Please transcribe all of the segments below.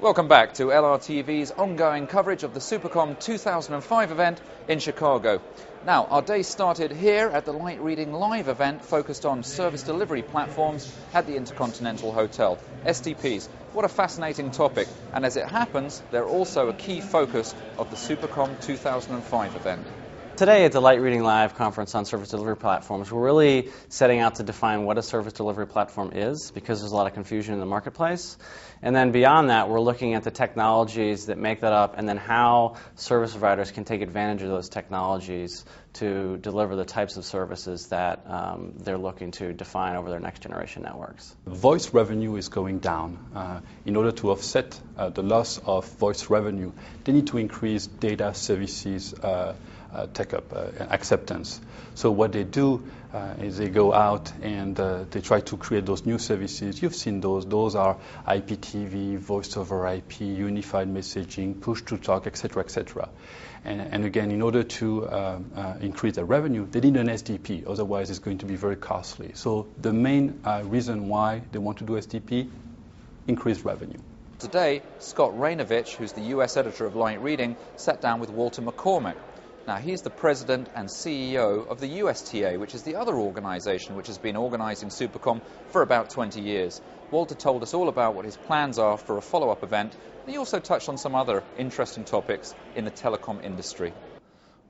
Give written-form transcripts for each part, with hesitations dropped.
Welcome back to LRTV's ongoing coverage of the Supercomm 2005 event in Chicago. Now, our day started here at the Light Reading Live event focused on service delivery platforms at the Intercontinental Hotel. SDPs, what a fascinating topic, and as it happens, they're also a key focus of the Supercomm 2005 event. Today at the Light Reading Live conference on service delivery platforms, we're really setting out to define what a service delivery platform is, because there's a lot of confusion in the marketplace. And then beyond that, we're looking at the technologies that make that up and then how service providers can take advantage of those technologies to deliver the types of services that they're looking to define over their next generation networks. Voice revenue is going down. In order to offset the loss of voice revenue, they need to increase data services take-up and acceptance. So what they do is they go out and they try to create those new services. You've seen those. Those are IPTV, voice over IP, unified messaging, push-to-talk, etc., etc. And again, in order to increase the revenue, they need an SDP. Otherwise, it's going to be very costly. So the main reason why they want to do SDP, increase revenue. Today, Scott Rainovich, who's the US editor of Light Reading, sat down with Walter McCormack. Now, he's the president and CEO of the USTA, which is the other organization which has been organizing Supercomm for about 20 years. Walter told us all about what his plans are for a follow-up event, and he also touched on some other interesting topics in the telecom industry.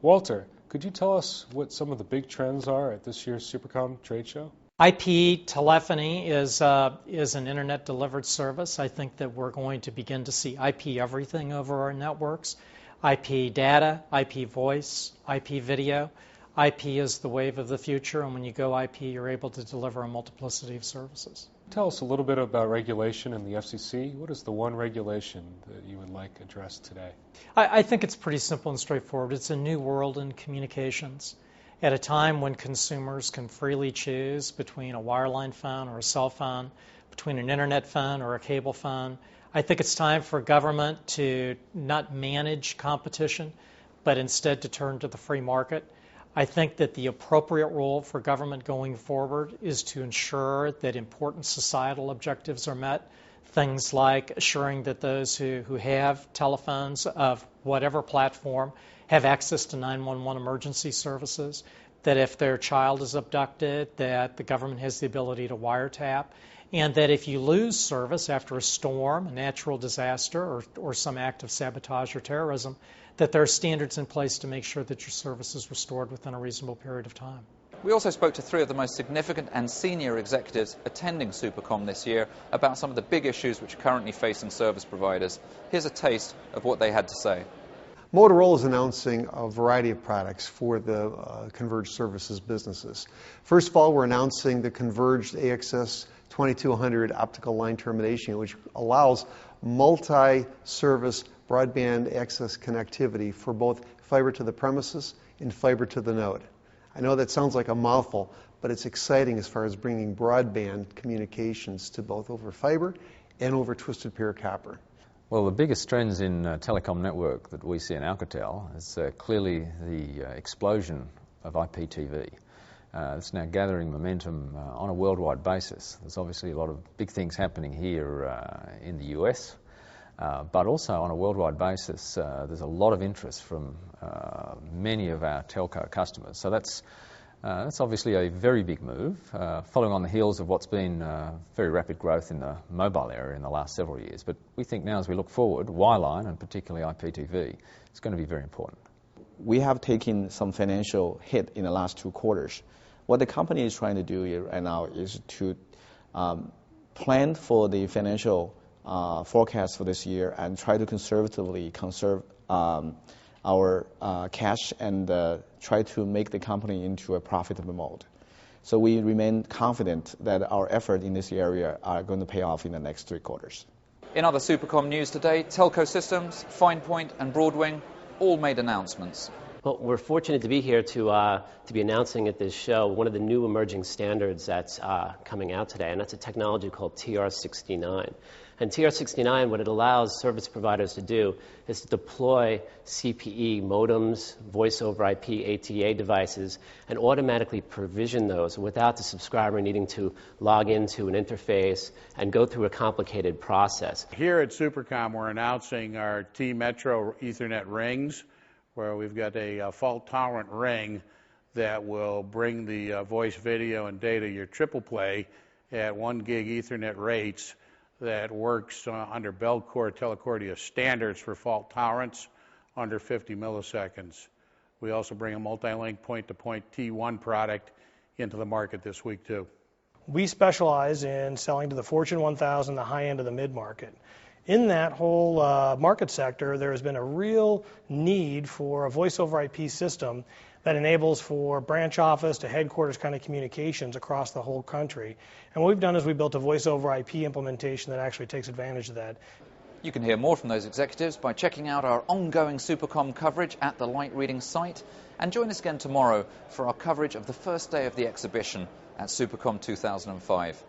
Walter, could you tell us what some of the big trends are at this year's Supercomm trade show? IP telephony is an internet-delivered service. I think that we're going to begin to see IP everything over our networks. IP data, IP voice, IP video. IP is the wave of the future, and when you go IP, you're able to deliver a multiplicity of services. Tell us a little bit about regulation in the FCC. What is the one regulation that you would like addressed today? I think it's pretty simple and straightforward. It's a new world in communications. At a time when consumers can freely choose between a wireline phone or a cell phone, between an internet phone or a cable phone, I think it's time for government to not manage competition, but instead to turn to the free market. I think that the appropriate role for government going forward is to ensure that important societal objectives are met. Things like assuring that those who have telephones of whatever platform have access to 911 emergency services, that if their child is abducted, that the government has the ability to wiretap, and that if you lose service after a storm, a natural disaster, or some act of sabotage or terrorism, that there are standards in place to make sure that your service is restored within a reasonable period of time. We also spoke to three of the most significant and senior executives attending Supercomm this year about some of the big issues which are currently facing service providers. Here's a taste of what they had to say. Motorola is announcing a variety of products for the converged services businesses. First of all, we're announcing the converged AXS 2200 optical line termination, which allows multi-service broadband access connectivity for both fiber to the premises and fiber to the node. I know that sounds like a mouthful, but it's exciting as far as bringing broadband communications to both over fiber and over twisted pair copper. Well, the biggest trends in telecom network that we see in Alcatel is clearly the explosion of IPTV. It's now gathering momentum on a worldwide basis. There's obviously a lot of big things happening here in the US, but also on a worldwide basis, there's a lot of interest from many of our telco customers. So that's obviously a very big move, following on the heels of what's been very rapid growth in the mobile area in the last several years. But we think now as we look forward, wireline and particularly IPTV is going to be very important. We have taken some financial hit in the last 2 quarters. What the company is trying to do right now is to plan for the financial forecast for this year and try to conservatively conserve our cash and try to make the company into a profitable mode. So we remain confident that our effort in this area are going to pay off in the next 3 quarters. In other Supercomm news today, Telco Systems, Fine Point and Broadwing all made announcements. Well, we're fortunate to be here to be announcing at this show one of the new emerging standards that's coming out today, and that's a technology called TR69. And TR69, what it allows service providers to do is to deploy CPE modems, voice over IP ATA devices, and automatically provision those without the subscriber needing to log into an interface and go through a complicated process. Here at Supercomm, we're announcing our T-Metro Ethernet rings, where we've got a fault-tolerant ring that will bring the voice, video, and data, your triple play, at 1 gig Ethernet rates that works under Belcore Telecordia standards for fault tolerance under 50 milliseconds. We also bring a multi-link point-to-point T1 product into the market this week, too. We specialize in selling to the Fortune 1000, the high end of the mid-market. In that whole market sector, there has been a real need for a voice-over IP system that enables for branch office to headquarters kind of communications across the whole country. And what we've done is we built a voice-over IP implementation that actually takes advantage of that. You can hear more from those executives by checking out our ongoing Supercomm coverage at the Light Reading site, and join us again tomorrow for our coverage of the first day of the exhibition at Supercomm 2005.